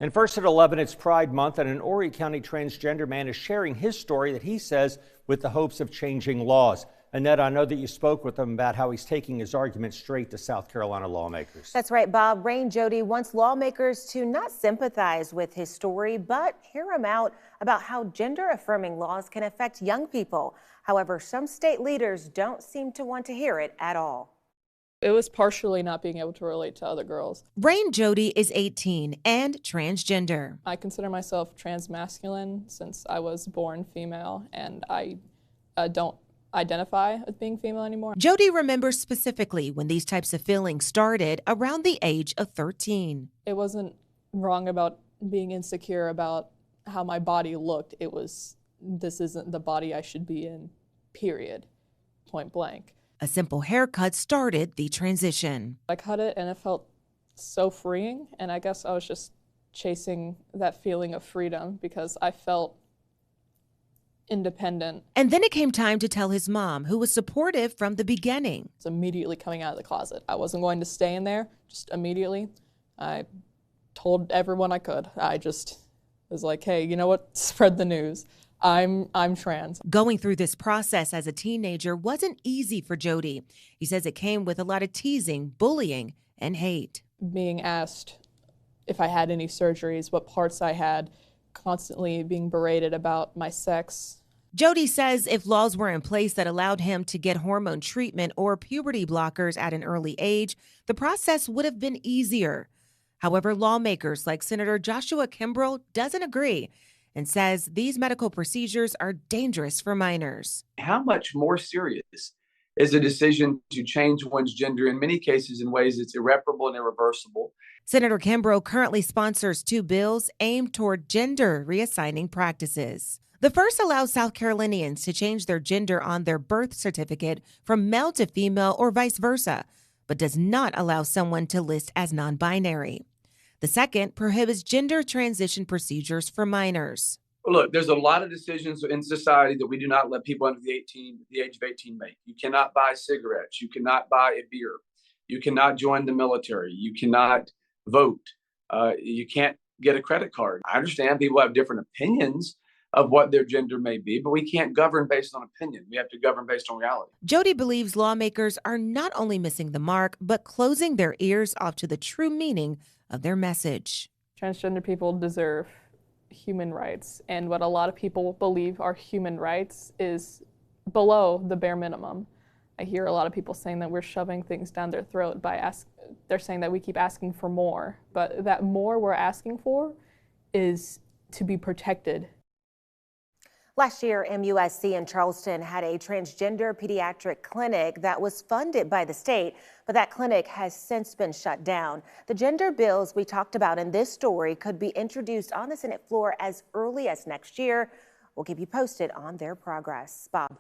And first at 11, it's Pride Month, and an Horry County transgender man is sharing his story that he says with the hopes of changing laws. Annette, I know that you spoke with him about how he's taking his argument straight to South Carolina lawmakers. That's right, Bob. Rain Jody wants lawmakers to not sympathize with his story, but hear him out about how gender-affirming laws can affect young people. However, some state leaders don't seem to want to hear it at all. It was partially not being able to relate to other girls. Rain Jody is 18 and transgender. I consider myself transmasculine since I was born female, and I don't identify as being female anymore. Jody remembers specifically when these types of feelings started around the age of 13. It wasn't wrong about being insecure about how my body looked. It was, this isn't the body I should be in, period, point blank. A simple haircut started the transition. I cut it and it felt so freeing, and I guess I was just chasing that feeling of freedom because I felt independent. And then it came time to tell his mom, who was supportive from the beginning. It's immediately coming out of the closet. I wasn't going to stay in there, just immediately. I told everyone I could. I just was like, hey, you know what? Spread the news. I'm trans. Going through this process as a teenager wasn't easy for Jody. He says it came with a lot of teasing, bullying, and hate. Being asked if I had any surgeries, what parts I had, constantly being berated about my sex. Jody says if laws were in place that allowed him to get hormone treatment or puberty blockers at an early age, the process would have been easier. However, lawmakers like Senator Joshua Kimbrell doesn't agree and says these medical procedures are dangerous for minors. How much more serious is a decision to change one's gender, in many cases in ways that's irreparable and irreversible? Senator Kimbrell currently sponsors 2 bills aimed toward gender reassigning practices. The first allows South Carolinians to change their gender on their birth certificate from male to female or vice versa, but does not allow someone to list as non-binary. The second prohibits gender transition procedures for minors. Look, there's a lot of decisions in society that we do not let people under the age of 18 make. You cannot buy cigarettes. You cannot buy a beer. You cannot join the military. You cannot vote. You can't get a credit card. I understand people have different opinions of what their gender may be, but we can't govern based on opinion. We have to govern based on reality. Jody believes lawmakers are not only missing the mark, but closing their ears off to the true meaning of their message. Transgender people deserve human rights, and what a lot of people believe are human rights is below the bare minimum. I hear a lot of people saying that we're shoving things down their throat they're saying that we keep asking for more, but that more we're asking for is to be protected. Last year, MUSC in Charleston had a transgender pediatric clinic that was funded by the state, but that clinic has since been shut down. The gender bills we talked about in this story could be introduced on the Senate floor as early as next year. We'll keep you posted on their progress. Bob.